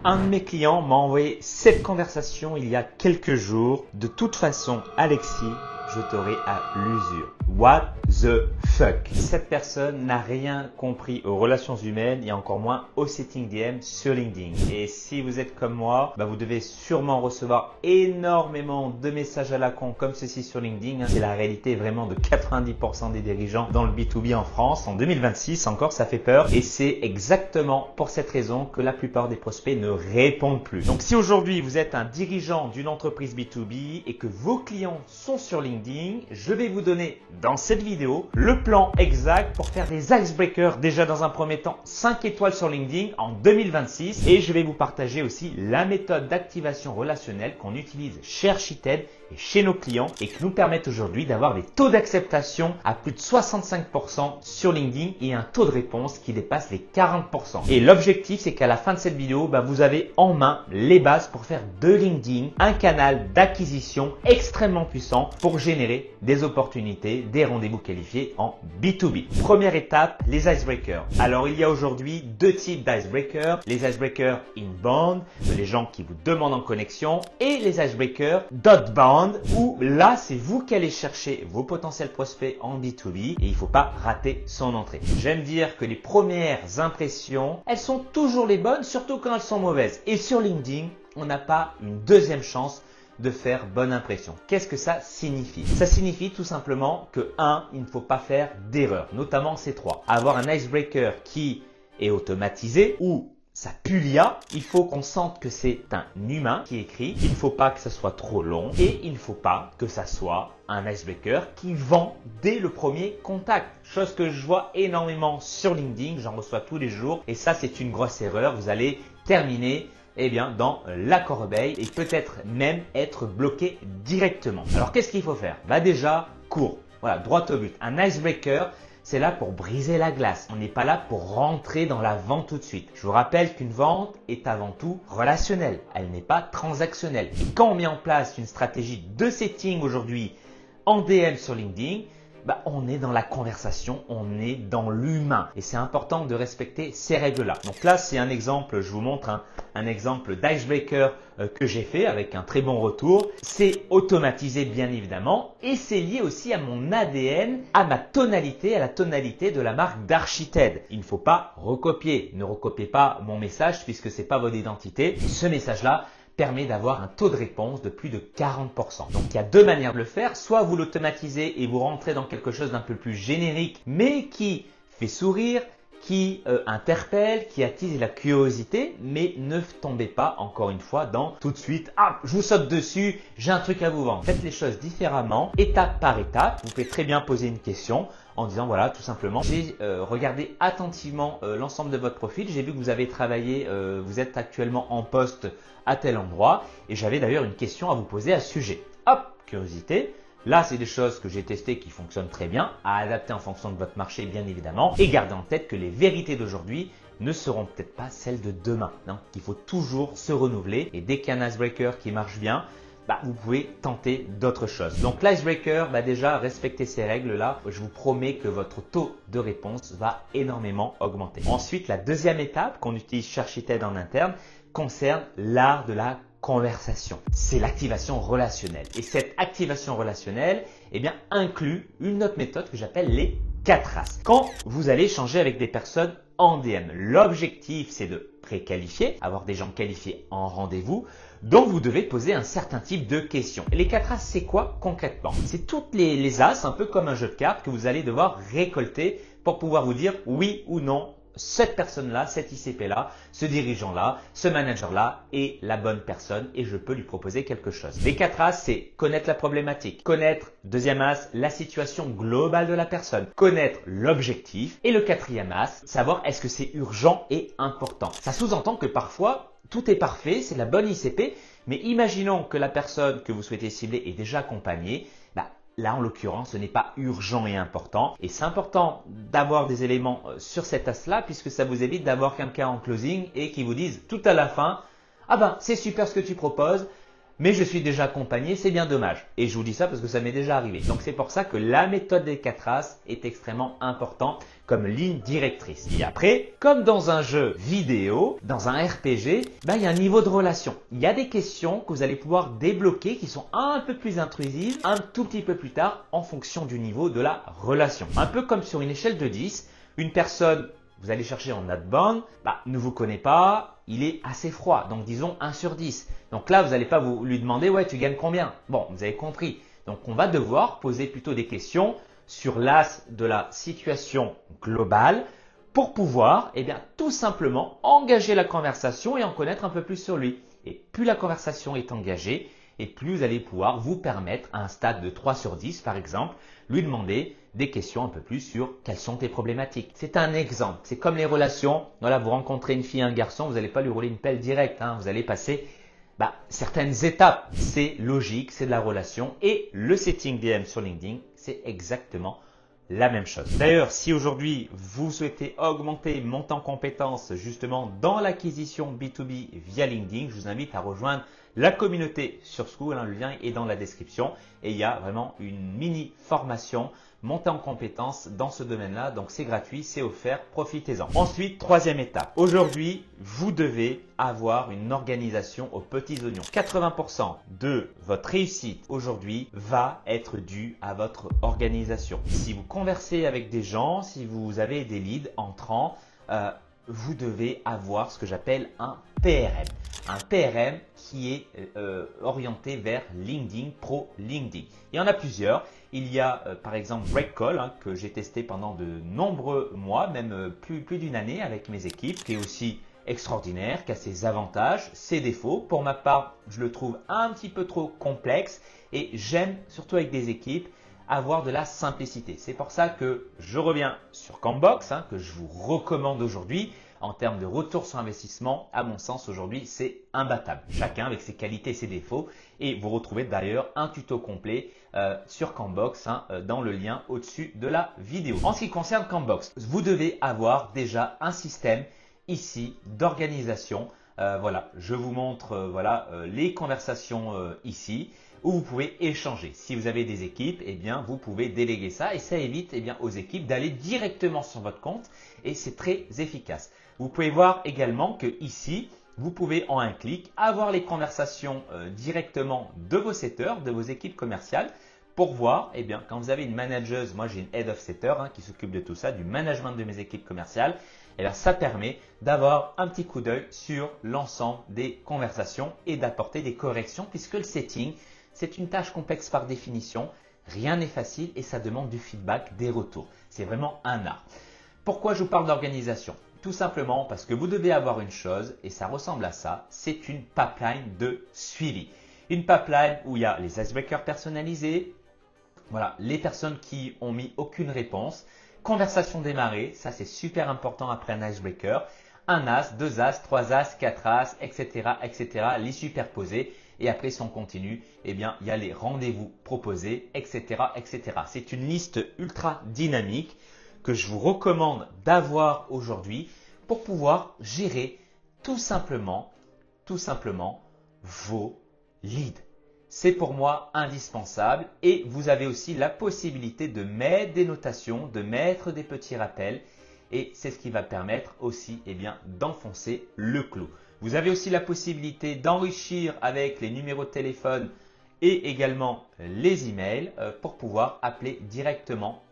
Un de mes clients m'a envoyé cette conversation il y a quelques jours. De toute façon, Alexis, je t'aurai à l'usure. What the fuck? Cette personne n'a rien compris aux relations humaines et encore moins au setting DM sur LinkedIn. Et si vous êtes comme moi, vous devez sûrement recevoir énormément de messages à la con comme ceci sur LinkedIn. C'est la réalité vraiment de 90% des dirigeants dans le B2B en France. En 2026 encore, ça fait peur. Et c'est exactement pour cette raison que la plupart des prospects ne répondent plus. Donc si aujourd'hui vous êtes un dirigeant d'une entreprise B2B et que vos clients sont sur LinkedIn, je vais vous donner dans cette vidéo le plan exact pour faire des icebreakers déjà dans un premier temps 5 étoiles sur LinkedIn en 2026 et je vais vous partager aussi la méthode d'activation relationnelle qu'on utilise chez Archited et chez nos clients et qui nous permettent aujourd'hui d'avoir des taux d'acceptation à plus de 65% sur LinkedIn et un taux de réponse qui dépasse les 40%. Et l'objectif, c'est qu'à la fin de cette vidéo, vous avez en main les bases pour faire de LinkedIn un canal d'acquisition extrêmement puissant pour générer des opportunités, des rendez-vous qualifiés en B2B. Première étape, les icebreakers. Alors, il y a aujourd'hui deux types d'icebreakers. Les icebreakers inbound, les gens qui vous demandent en connexion, et les icebreakers outbound, où là, c'est vous qui allez chercher vos potentiels prospects en B2B et il ne faut pas rater son entrée. J'aime dire que les premières impressions, elles sont toujours les bonnes, surtout quand elles sont mauvaises. Et sur LinkedIn, on n'a pas une deuxième chance de faire bonne impression. Qu'est-ce que ça signifie? Ça signifie tout simplement que 1, il ne faut pas faire d'erreur, notamment ces trois. Avoir un icebreaker qui est automatisé ou ça pue l'IA, il faut qu'on sente que c'est un humain qui écrit, il ne faut pas que ça soit trop long et il ne faut pas que ça soit un icebreaker qui vend dès le premier contact. Chose que je vois énormément sur LinkedIn, j'en reçois tous les jours et ça c'est une grosse erreur. Vous allez terminer dans la corbeille et peut-être même être bloqué directement. Alors qu'est-ce qu'il faut faire? Déjà, court, voilà, droit au but. Un icebreaker, c'est là pour briser la glace. On n'est pas là pour rentrer dans la vente tout de suite. Je vous rappelle qu'une vente est avant tout relationnelle. Elle n'est pas transactionnelle. Et quand on met en place une stratégie de setting aujourd'hui en DM sur LinkedIn, on est dans la conversation, on est dans l'humain et c'est important de respecter ces règles-là. Donc là, c'est un exemple, je vous montre un exemple d'icebreaker que j'ai fait avec un très bon retour. C'est automatisé bien évidemment et c'est lié aussi à mon ADN, à ma tonalité, à la tonalité de la marque d'Archited. Il ne faut pas recopier, ne recopiez pas mon message puisque ce n'est pas votre identité. Ce message-là permet d'avoir un taux de réponse de plus de 40%. Donc il y a deux manières de le faire, soit vous l'automatisez et vous rentrez dans quelque chose d'un peu plus générique mais qui fait sourire, qui interpelle, qui attise la curiosité, mais ne tombez pas encore une fois dans tout de suite, je vous saute dessus, j'ai un truc à vous vendre. Faites les choses différemment, étape par étape. Vous pouvez très bien poser une question en disant voilà, tout simplement, j'ai regardé attentivement l'ensemble de votre profil, j'ai vu que vous avez travaillé, vous êtes actuellement en poste à tel endroit et j'avais d'ailleurs une question à vous poser à ce sujet. Hop, curiosité. Là, c'est des choses que j'ai testées qui fonctionnent très bien, à adapter en fonction de votre marché bien évidemment et gardez en tête que les vérités d'aujourd'hui ne seront peut-être pas celles de demain. Il faut toujours se renouveler et dès qu'il y a un icebreaker qui marche bien, vous pouvez tenter d'autres choses. Donc l'icebreaker, déjà respectez ces règles-là. Je vous promets que votre taux de réponse va énormément augmenter. Ensuite, la deuxième étape qu'on utilise chez Archited en interne concerne l'art de la conversation. C'est l'activation relationnelle. Et cette activation relationnelle inclut une autre méthode que j'appelle les 4 As. Quand vous allez échanger avec des personnes en DM, l'objectif c'est de préqualifier, avoir des gens qualifiés en rendez-vous, donc vous devez poser un certain type de questions. Et les 4 As, c'est quoi concrètement? C'est toutes les As, un peu comme un jeu de cartes que vous allez devoir récolter pour pouvoir vous dire oui ou non. Cette personne-là, cet ICP-là, ce dirigeant-là, ce manager-là est la bonne personne et je peux lui proposer quelque chose. Les 4 As, c'est connaître la problématique, connaître, deuxième As, la situation globale de la personne, connaître l'objectif et le quatrième As, savoir est-ce que c'est urgent et important. Ça sous-entend que parfois, tout est parfait, c'est la bonne ICP, mais imaginons que la personne que vous souhaitez cibler est déjà accompagnée. Là, en l'occurrence, ce n'est pas urgent et important. Et c'est important d'avoir des éléments sur cet as-là puisque ça vous évite d'avoir quelqu'un en closing et qui vous dise tout à la fin « c'est super ce que tu proposes, mais je suis déjà accompagné, c'est bien dommage. Et je vous dis ça parce que ça m'est déjà arrivé. Donc c'est pour ça que la méthode des 4 As est extrêmement importante comme ligne directrice. Et après, comme dans un jeu vidéo, dans un RPG, il y a un niveau de relation. Il y a des questions que vous allez pouvoir débloquer qui sont un peu plus intrusives un tout petit peu plus tard en fonction du niveau de la relation. Un peu comme sur une échelle de 10, une personne, vous allez chercher en outbound, ne vous connaît pas, il est assez froid, donc disons 1 sur 10. Donc là, vous n'allez pas lui demander « ouais, tu gagnes combien ?» Bon, vous avez compris. Donc on va devoir poser plutôt des questions sur l'as de la situation globale pour pouvoir tout simplement engager la conversation et en connaître un peu plus sur lui. Et plus la conversation est engagée, et plus vous allez pouvoir vous permettre à un stade de 3 sur 10 par exemple, lui demander des questions un peu plus sur quelles sont tes problématiques. C'est un exemple, c'est comme les relations. Voilà, vous rencontrez une fille, un garçon, vous n'allez pas lui rouler une pelle directe, vous allez passer certaines étapes. C'est logique, c'est de la relation et le setting DM sur LinkedIn, c'est exactement la même chose. D'ailleurs, si aujourd'hui vous souhaitez augmenter, monter en compétences justement dans l'acquisition B2B via LinkedIn, je vous invite à rejoindre la communauté sur School. Le lien est dans la description et il y a vraiment une mini formation montée en compétences dans ce domaine-là. Donc c'est gratuit, c'est offert, profitez-en. Ensuite, troisième étape. Aujourd'hui, vous devez avoir une organisation aux petits oignons. 80% de votre réussite aujourd'hui va être due à votre organisation. Si vous conversez avec des gens, si vous avez des leads entrants, vous devez avoir ce que j'appelle un PRM. Un PRM qui est orienté vers LinkedIn, Pro LinkedIn. Il y en a plusieurs. Il y a par exemple Breakcall que j'ai testé pendant de nombreux mois, même plus d'une année avec mes équipes, qui est aussi extraordinaire, qui a ses avantages, ses défauts. Pour ma part, je le trouve un petit peu trop complexe et j'aime, surtout avec des équipes, avoir de la simplicité. C'est pour ça que je reviens sur Campbox, que je vous recommande aujourd'hui. En termes de retour sur investissement, à mon sens aujourd'hui, c'est imbattable. Chacun avec ses qualités et ses défauts. Et vous retrouvez d'ailleurs un tuto complet sur Campbox dans le lien au-dessus de la vidéo. En ce qui concerne Campbox, vous devez avoir déjà un système ici d'organisation. Voilà, je vous montre les conversations ici où vous pouvez échanger. Si vous avez des équipes, vous pouvez déléguer ça et ça évite aux équipes d'aller directement sur votre compte et c'est très efficace. Vous pouvez voir également que ici, vous pouvez en un clic avoir les conversations directement de vos setters, de vos équipes commerciales pour voir, quand vous avez une manageuse, moi j'ai une head of setter qui s'occupe de tout ça, du management de mes équipes commerciales, ça permet d'avoir un petit coup d'œil sur l'ensemble des conversations et d'apporter des corrections puisque le setting, c'est une tâche complexe par définition. Rien n'est facile et ça demande du feedback, des retours. C'est vraiment un art. Pourquoi je vous parle d'organisation? Tout simplement parce que vous devez avoir une chose et ça ressemble à ça, c'est une pipeline de suivi. Une pipeline où il y a les icebreakers personnalisés, voilà, les personnes qui ont mis aucune réponse, conversation démarrée, ça c'est super important après un icebreaker, un as, 2 as, 3 as, 4 as, etc., les superposer. Et après, si on continue, il y a les rendez-vous proposés, etc., C'est une liste ultra dynamique que je vous recommande d'avoir aujourd'hui pour pouvoir gérer tout simplement vos leads. C'est pour moi indispensable et vous avez aussi la possibilité de mettre des notations, de mettre des petits rappels et c'est ce qui va permettre aussi d'enfoncer le clou. Vous avez aussi la possibilité d'enrichir avec les numéros de téléphone et également les emails pour pouvoir appeler directement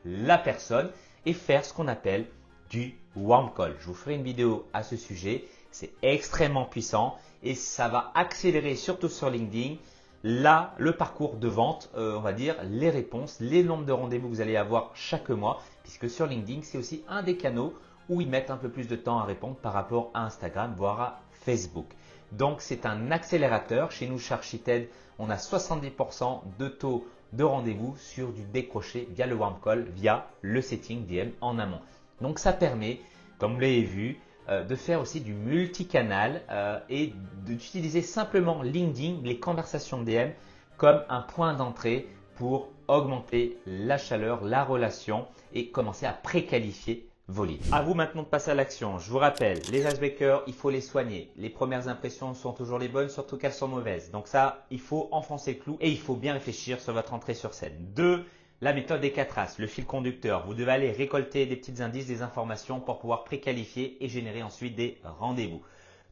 la personne et faire ce qu'on appelle du warm call. Je vous ferai une vidéo à ce sujet. C'est extrêmement puissant et ça va accélérer surtout sur LinkedIn le parcours de vente, on va dire, les réponses, les nombres de rendez-vous que vous allez avoir chaque mois puisque sur LinkedIn, c'est aussi un des canaux où ils mettent un peu plus de temps à répondre par rapport à Instagram, voire à Facebook. Donc, c'est un accélérateur. Chez nous, chez Archited, on a 70% de taux de rendez-vous sur du décroché via le warm call, via le setting DM en amont. Donc, ça permet, comme vous l'avez vu, de faire aussi du multicanal et d'utiliser simplement LinkedIn, les conversations DM, comme un point d'entrée pour augmenter la chaleur, la relation et commencer à préqualifier vos leads. À vous maintenant de passer à l'action. Je vous rappelle, les icebreakers, il faut les soigner. Les premières impressions sont toujours les bonnes, surtout qu'elles sont mauvaises. Donc ça, il faut enfoncer le clou et il faut bien réfléchir sur votre entrée sur scène. 2. La méthode des 4 As, le fil conducteur. Vous devez aller récolter des petits indices, des informations pour pouvoir préqualifier et générer ensuite des rendez-vous.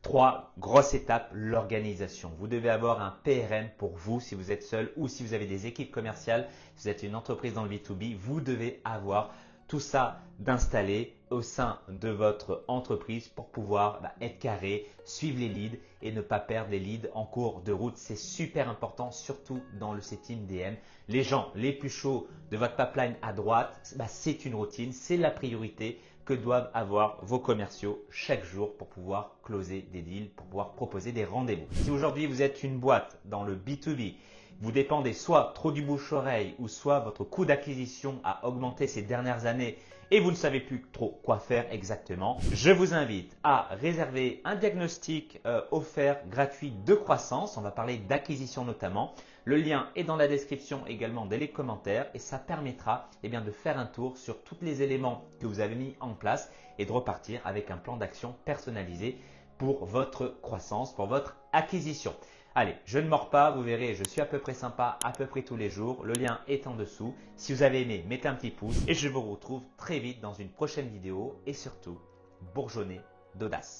3. Grosse étape, l'organisation. Vous devez avoir un PRM pour vous si vous êtes seul ou si vous avez des équipes commerciales. Si vous êtes une entreprise dans le B2B, vous devez avoir tout ça d'installer au sein de votre entreprise pour pouvoir être carré, suivre les leads et ne pas perdre les leads en cours de route. C'est super important, surtout dans le setting DM. Les gens les plus chauds de votre pipeline à droite, c'est une routine, c'est la priorité que doivent avoir vos commerciaux chaque jour pour pouvoir closer des deals, pour pouvoir proposer des rendez-vous. Si aujourd'hui vous êtes une boîte dans le B2B, vous dépendez soit trop du bouche-oreille ou soit votre coût d'acquisition a augmenté ces dernières années et vous ne savez plus trop quoi faire exactement, je vous invite à réserver un diagnostic offert gratuit de croissance. On va parler d'acquisition notamment. Le lien est dans la description également dans les commentaires et ça permettra de faire un tour sur tous les éléments que vous avez mis en place et de repartir avec un plan d'action personnalisé pour votre croissance, pour votre acquisition. Allez, je ne mords pas, vous verrez, je suis à peu près sympa, à peu près tous les jours. Le lien est en dessous. Si vous avez aimé, mettez un petit pouce et je vous retrouve très vite dans une prochaine vidéo et surtout, bourgeonnez d'audace.